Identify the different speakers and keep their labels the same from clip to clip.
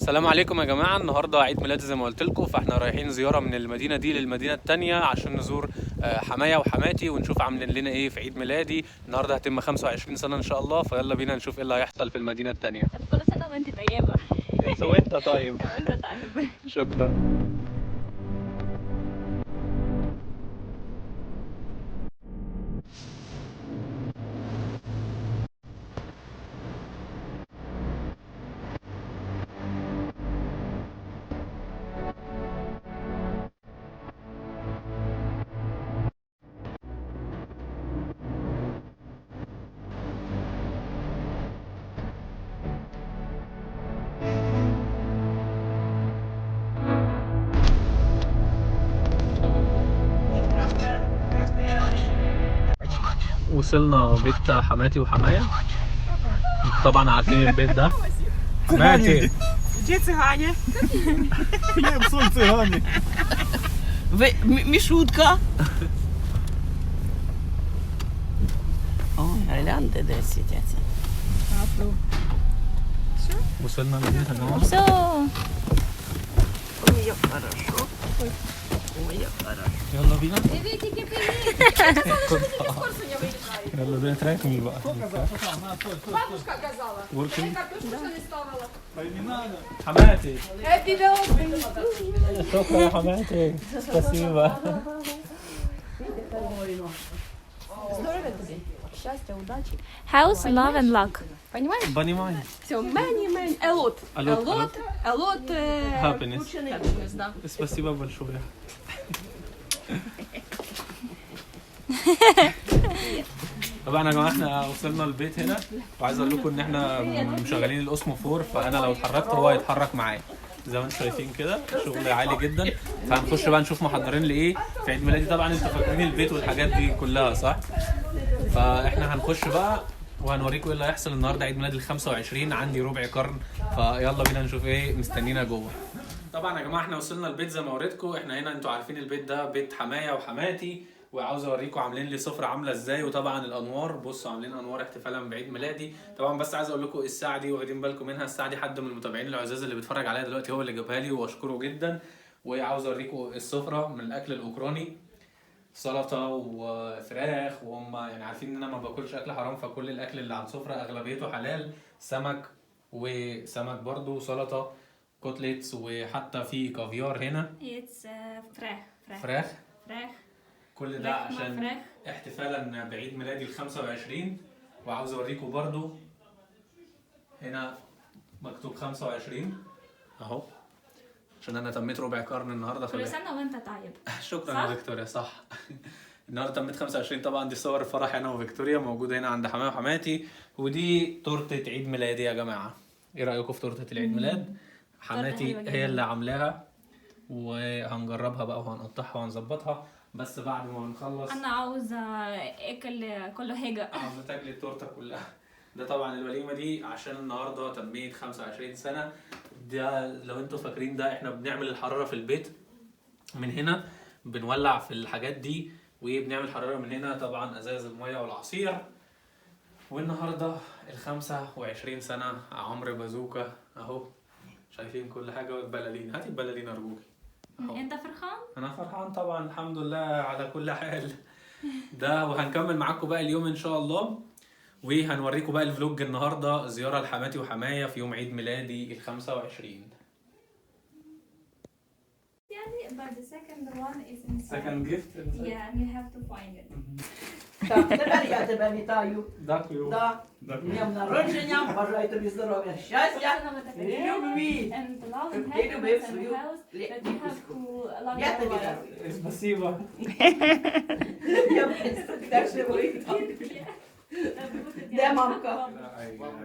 Speaker 1: السلام عليكم يا جماعة. النهاردة عيد ميلادي زي ما قلت لكم، فاحنا رايحين زيارة من المدينة دي للمدينة التانية عشان نزور حماية وحماتي ونشوف عاملين لنا ايه في عيد ميلادي. النهاردة هتم 25 سنة ان شاء الله، فيلا بينا نشوف ايه اللي هيحصل في المدينة التانية.
Speaker 2: كل سنة وانت طيبة.
Speaker 1: وانت طيب.
Speaker 2: وانت طيب.
Speaker 1: شكرا. وصلنا بيت حماتي وحماية. طبعا عارفين البيت ده. حماتي
Speaker 3: Gdzie cychanie?
Speaker 1: nie psuj cychanie.
Speaker 3: Miszłutka? O, Irlandy desi dzieci.
Speaker 1: وصلنا للبيت يا جماعة.
Speaker 2: So,
Speaker 3: Ой, як хорошо. Ой, як хорошо.
Speaker 1: يلا بينا. يلا بينا تراكمي بقى.
Speaker 4: Бабушка казала.
Speaker 1: Working.
Speaker 4: Я картошку не ставила.
Speaker 1: حماتي
Speaker 4: Happy birthday.
Speaker 1: شكرا يا حماتي. спасибо.
Speaker 4: Здоров'я тобі. Щастя, удачі.
Speaker 2: house, love and luck.
Speaker 4: Понимаєш?
Speaker 1: Понимаю.
Speaker 4: Все, мені. Елот.
Speaker 1: Елот.
Speaker 4: Елот.
Speaker 1: Happiness.
Speaker 4: Happiness, да.
Speaker 1: спасибо большое. طبعا يا جماعه احنا وصلنا البيت هنا، وعايز اقول لكم ان احنا مشغلين الاوسموفور، فانا لو اتحركت هو يتحرك معايا زي ما انتم شايفين كده. شغل عالي جدا. فهنخش بقى نشوف محضرين لايه في عيد ميلادي. طبعا انتوا فاكرين البيت والحاجات دي كلها صح؟ فاحنا هنخش بقى وهنوريكم ايه اللي هيحصل. النهارده عيد ميلادي ال 25، عندي ربع قرن، فيلا بينا نشوف ايه مستنينا جوه. طبعا يا جماعه احنا وصلنا البيت زي ما وريتكم. احنا هنا انتوا عارفين البيت ده بيت حماية وحماتي، وعاوز اوريكم عاملين لي سفره عامله ازاي. وطبعا الانوار، بصوا عاملين انوار احتفالا بعيد ميلادي. طبعا بس عايز اقول لكم الساعه دي واخدين بالكم منها، الساعه دي حد من المتابعين العزاز اللي بيتفرج عليا دلوقتي هو اللي جابها لي واشكره جدا. وعاوز اوريكم السفره من الاكل الاوكراني، سلطه وفراخ، وهم يعني عارفين ان انا ما باكلش اكل حرام، فكل الاكل اللي على السفره اغلبيته حلال. سمك وسمك برضو، سلطه، كوتليتس، وحتى في كافيار هنا.
Speaker 2: It's
Speaker 1: فراخ.
Speaker 2: فراخ.
Speaker 1: كل ده عشان احتفالا بعيد ميلادي ال 25. وعاوز اوريكم برضو هنا مكتوب 25 اهو، عشان انا تميت ربع قرن النهارده.
Speaker 2: كل سنة وانت طيب.
Speaker 1: شكرا
Speaker 2: صح؟
Speaker 1: يا فيكتوريا. صح. النهارده تميت 25. طبعا دي صور فرح انا وفيكتوريا موجوده هنا عند حماية وحماتي. ودي تورته عيد ميلادي يا جماعه. ايه رايكم في تورته العيد ميلاد؟ حماتي هي اللي عاملاها، وهنجربها بقى وهنقطعها وهنظبطها، بس بعد ما نخلص.
Speaker 2: أنا عاوزة أكل كله حاجة.
Speaker 1: عاوزة تاكلي التورته كلها. ده طبعا الوليمه دي عشان النهارده تميت 25 سنه. ده لو انتوا فاكرين، ده احنا بنعمل الحراره في البيت من هنا، بنولع في الحاجات دي وبنعمل حراره من هنا. طبعا ازاز الميه والعصير. والنهارده ال 25 سنه عمرو بازوكا اهو. شايفين كل حاجه. والبلالين، هاتي البلالين ارجوكي.
Speaker 2: أنت فرحان؟
Speaker 1: انا فرحان طبعا، الحمد لله على كل حال. ده وهنكمل معاكم بقى اليوم ان شاء الله، وهنوريكم بقى الفلوج النهارده زياره لحماتي وحماية في يوم عيد ميلادي ال 25.
Speaker 2: But the second one is inside.
Speaker 1: Second gift.
Speaker 2: Yeah, and you have to find it.
Speaker 3: Так, тепер я тебе вітаю.
Speaker 1: Дякую.
Speaker 3: Да.
Speaker 1: Дякую.
Speaker 3: Днем народження, бажаю тобі здоров'я, щастя, любві.
Speaker 2: And love and
Speaker 3: Ти любив
Speaker 2: happiness and
Speaker 3: свою
Speaker 2: health, that you have to love
Speaker 3: Я
Speaker 2: your
Speaker 3: тобі
Speaker 2: life.
Speaker 3: дарую.
Speaker 1: Спасибо.
Speaker 3: Я так не виїхав. Де мамка?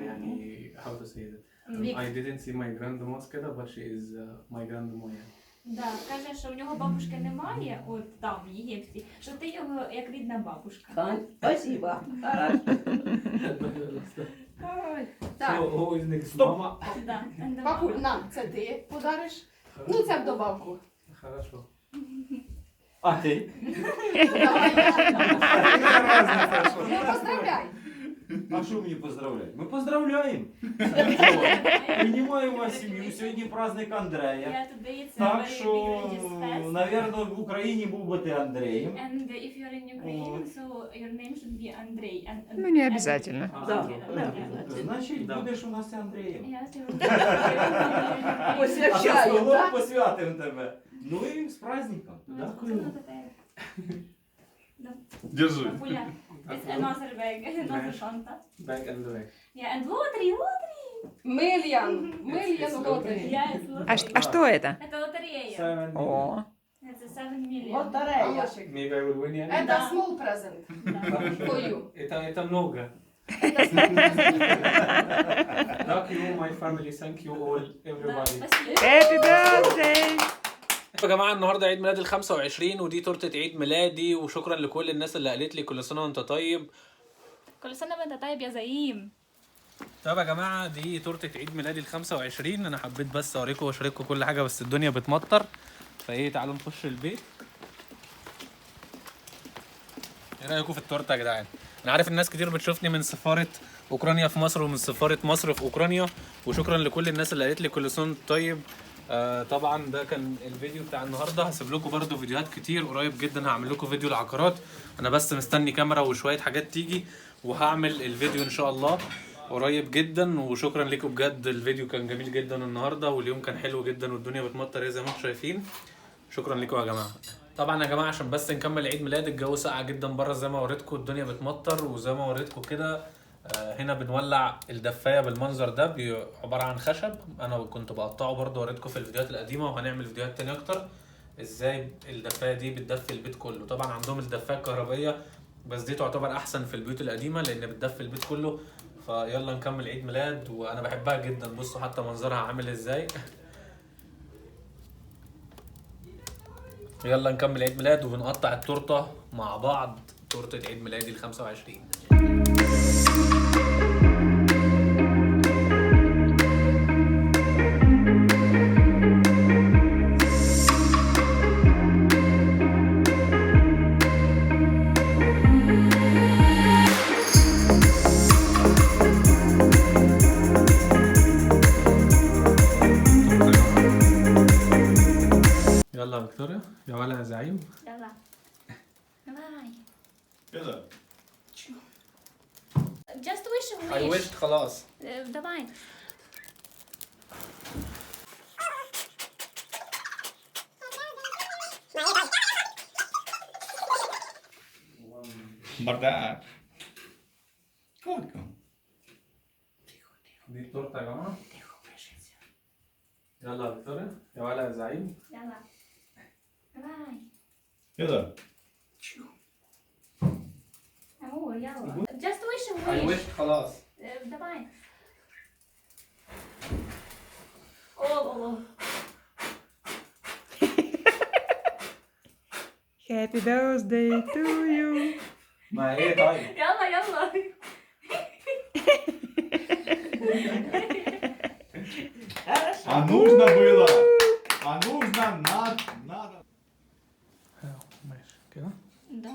Speaker 1: يعني how to say that?
Speaker 2: Вік.
Speaker 1: I didn't see my grandma كده, but she is my grandma.
Speaker 2: Да, каже, що в нього бабушки немає, от там в Єгипті, що ти його як рідна бабушка.
Speaker 3: Тань, спасибо. Хорошо.
Speaker 4: Ой.
Speaker 1: So
Speaker 4: Так,
Speaker 1: who is next? Mama.
Speaker 2: Да, and the
Speaker 4: папуль,
Speaker 2: mama.
Speaker 4: на, це ти подариш. Ну, це в добавку.
Speaker 1: Хорошо. А ти?
Speaker 4: Давай я. Ну, поздравляй.
Speaker 5: А що мені поздравляти? Ми поздравляємо. Приймаємо вас сім'ю. Сьогодні праздник Андрея.
Speaker 2: Yeah, today it's a
Speaker 5: Так
Speaker 2: very
Speaker 5: що,
Speaker 2: big religious fest.
Speaker 5: навірно, в Україні був би ти Андреєм.
Speaker 2: And if you're in Ukraine, so your name should be Andrei. And,
Speaker 6: Ну, не обязательно.
Speaker 3: Да.
Speaker 5: Значить, будеш у нас Андреєм.
Speaker 2: Yes,
Speaker 5: А за
Speaker 3: Посвящаємо,
Speaker 5: столом
Speaker 3: так?
Speaker 5: посвятимо тебе. Ну і з праздником.
Speaker 2: you're
Speaker 1: Держи.
Speaker 2: It's another bag, another shanta.
Speaker 1: Back and back.
Speaker 2: Yeah, and lottery.
Speaker 4: Мільйон лотерей.
Speaker 2: Yeah, it's lottery.
Speaker 6: А что это?
Speaker 2: Это лотерея.
Speaker 1: 7 million.
Speaker 6: О,
Speaker 2: It's a 7 million.
Speaker 3: Лотерея.
Speaker 1: Maybe I will win يعني.
Speaker 4: Это small present for you.
Speaker 1: Это много. Thank you my family, thank you all everybody.
Speaker 2: спасибо.
Speaker 6: happy birthday!
Speaker 1: يا جماعه النهارده عيد ميلادي ال 25 ودي تورته عيد ميلادي وشكرا لكل الناس اللي قالت لي كل سنه وانت طيب.
Speaker 2: كل سنة وانت طيب يا زعيم.
Speaker 1: طب يا جماعه دي تورته عيد ميلادي ال 25 انا حبيت بس اوريكم واشارككم كل حاجه بس الدنيا بتمطر فايه تعالوا نخش البيت. ايه رايكم في التورته يا جدعان؟ انا عارف الناس كتير بتشوفني من سفاره اوكرانيا في مصر ومن سفاره مصر في اوكرانيا وشكرا لكل الناس اللي قالت لي كل سنه وانت طيب. طبعا ده كان الفيديو بتاع النهارده هسيب لكم برده فيديوهات كتير قريب جدا هعمل لكم فيديو العقارات انا بس مستني كاميرا وشويه حاجات تيجي وهعمل الفيديو ان شاء الله قريب جدا وشكرا لكم بجد الفيديو كان جميل جدا النهارده واليوم كان حلو جدا والدنيا بتمطر زي ما انتم شايفين. شكرا لكم يا جماعه. طبعا يا جماعه عشان بس نكمل عيد ميلاد الجو ساقع جدا بره زي ما وريتكم الدنيا بتمطر وزي ما وريتكم كده هنا بنولع الدفايه بالمنظر ده عباره عن خشب انا كنت بقطعه برضه وريتكم في الفيديوهات القديمه وهنعمل فيديوهات تانية اكتر ازاي الدفايه دي بتدفي البيت كله. طبعا عندهم الدفايه الكهربائيه بس دي تعتبر احسن في البيوت القديمه لان بتدفي البيت كله. فيلا نكمل عيد ميلاد وانا بحبها جدا بصوا حتى منظرها عامل ازاي. يلا نكمل عيد ميلاد وبنقطع التورته مع بعض تورته عيد ميلادي ال 25. يلا يا فيكتوريا يا ولا يا زعيم.
Speaker 2: يلا. باي.
Speaker 5: يلا.
Speaker 2: Just wish a
Speaker 1: I
Speaker 2: wish.
Speaker 1: wished خلاص.
Speaker 2: давай.
Speaker 5: بردقة. كودكم.
Speaker 1: دي التورته يا جماعه. يلا يا فيكتوريا يا ولا يا زعيم.
Speaker 2: يلا. باي.
Speaker 5: يلا.
Speaker 2: أمور يلا. Just wish a
Speaker 1: I
Speaker 2: wish.
Speaker 1: wished خلاص.
Speaker 2: давай. أوه.
Speaker 6: happy birthday to you!
Speaker 1: ما ايه طيب؟
Speaker 2: يلا.
Speaker 5: А нужно было. А нужно надо.
Speaker 1: ماشي كده.
Speaker 2: Да.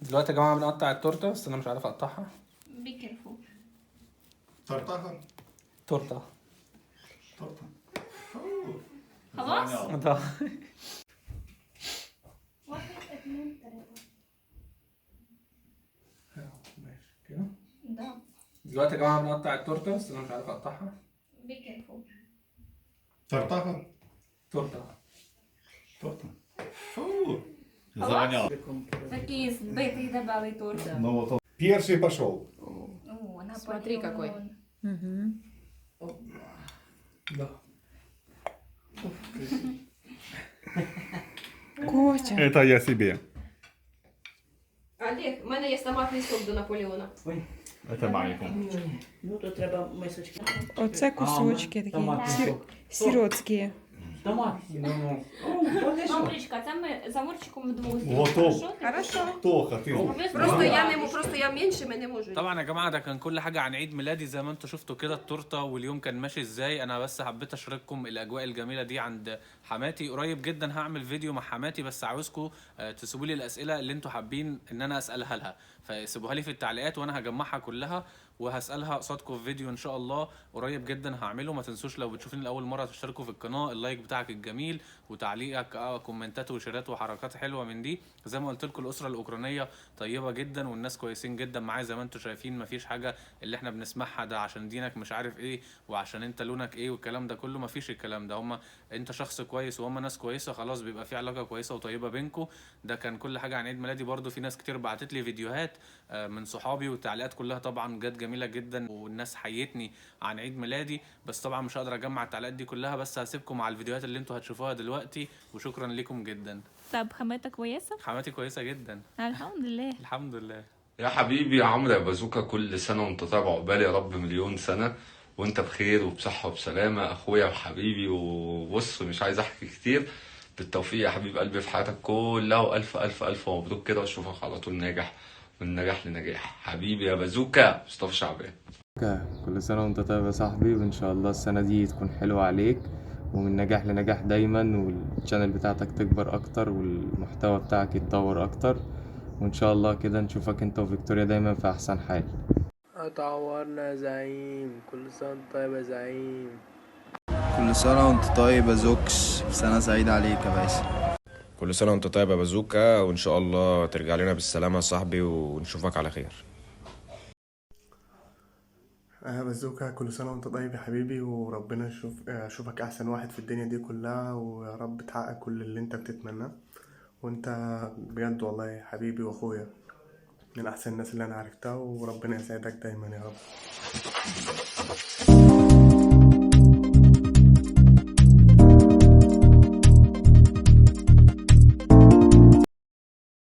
Speaker 1: دلوقتي يا جماعه بنقطع التورته بس انا مش عارف اقطعها.
Speaker 2: Be careful.
Speaker 5: Тартаха.
Speaker 1: تورته.
Speaker 5: Торта.
Speaker 2: خلاص؟
Speaker 1: ده
Speaker 2: واحد اثنين ثلاثة.
Speaker 1: ماشي كده.
Speaker 2: Да.
Speaker 1: دلوقتي يا جماعه بنقطع التورته بس انا مش عارف اقطعها.
Speaker 2: Be careful.
Speaker 5: Тартаха.
Speaker 1: تورته.
Speaker 5: Торта. Фу. Завонял.
Speaker 2: Такий збитий дебелий торт.
Speaker 5: Ну вот. Первый пошел.
Speaker 2: О,
Speaker 4: Смотри, какой.
Speaker 1: Да.
Speaker 6: Котя!
Speaker 5: Это я себе.
Speaker 4: Олег, в мене є томатний сок до Наполеона.
Speaker 5: Это маленький.
Speaker 3: Ну, то треба мисочки.
Speaker 6: Оце кусочки такі
Speaker 3: Томатний сок.
Speaker 6: сиротські.
Speaker 3: Томат.
Speaker 1: Ну,
Speaker 2: Мамрічка, це ми за Мурчиком вдвох.
Speaker 5: Готов.
Speaker 4: Хорошо.
Speaker 5: Тоха, ты.
Speaker 4: Просто я менше, ми не можу.
Speaker 1: طبعا يا جماعه ده كان كل حاجه عن عيد ميلادي زي ما انتم شفتوا كده التورته واليوم كان ماشي ازاي. انا بس حبيت اشارككم الاجواء الجميله دي عند حماتي. قريب جدا هعمل فيديو مع حماتي بس عاوزكم تسيبوا لي الاسئله اللي انتم حابين ان انا اسالها لها فسيبوها لي في التعليقات وانا هجمعها كلها وهسالها قصادكم في فيديو ان شاء الله قريب جدا هعمله. ما تنسوش لو بتشوفوني لاول مره تشتركوا في القناه، اللايك بتاعك الجميل وتعليقك كومنتات وشيرات وحركات حلوه من دي. زي ما قلت لكم الاسره الاوكرانيه طيبه جدا والناس كويسين جدا معايا زي ما انتم شايفين. مفيش حاجه اللي احنا بنسمعها ده عشان دينك مش عارف ايه وعشان انت لونك ايه والكلام ده كله، مفيش الكلام ده. هما انت شخص كويس وهم ناس كويسه، خلاص بيبقى في علاقه كويسه وطيبه بينكم. ده كان كل حاجه عن عيد ميلادي. برضو في ناس كتير بعتت لي فيديوهات من صحابي والتعليقات كلها طبعا جت جميله جدا والناس حيتني عن عيد ميلادي. بس طبعا مش هقدر اجمع التعليقات دي كلها، بس هسيبكم مع الفيديوهات اللي انتوا هتشوفوها دلوقتي. وشكرا لكم جدا.
Speaker 2: طب حماتك كويسه؟
Speaker 1: حماتي كويسه جدا
Speaker 2: الحمد لله.
Speaker 1: الحمد لله.
Speaker 7: يا حبيبي يا عمرو يا بازوكا، كل سنة وانت طيب عقبال يا رب مليون سنة وانت بخير وبصحة وبسلامة اخويا وحبيبي. وبص مش عايز احكي كتير. بالتوفيق يا حبيب قلبي في حياتك كلها، والف الف الف مبروك كده، واشوفك على طول ناجح من نجاح لنجاح. حبيبي يا بازوكا مصطفى شعبان.
Speaker 8: كل سنة وانت طيب يا صاحبي، وان شاء الله السنة دي تكون حلوة عليك ومن نجاح لنجاح دايما، والشانل بتاعتك تكبر اكتر والمحتوى بتاعك يتطور اكتر، وان شاء الله كده نشوفك انت وفيكتوريا دايما في احسن حال.
Speaker 9: اتعورنا يا زعيم، كل سنة وانت طيب يا زعيم.
Speaker 10: كل سنة وانت طيب يا زوكس، سنة سعيدة عليك يا باشا.
Speaker 11: كل سنة وانت طيب يا بازوكا، وان شاء الله ترجع لنا بالسلامة يا صاحبي ونشوفك على خير.
Speaker 12: بازوكا كل سنة وانت طيب يا حبيبي، وربنا يشوفك احسن واحد في الدنيا دي كلها، ويا رب تحقق كل اللي انت بتتمناه. وانت بجد والله يا حبيبي واخويا من احسن الناس اللي انا عرفتها، وربنا يسعدك دايما يا رب.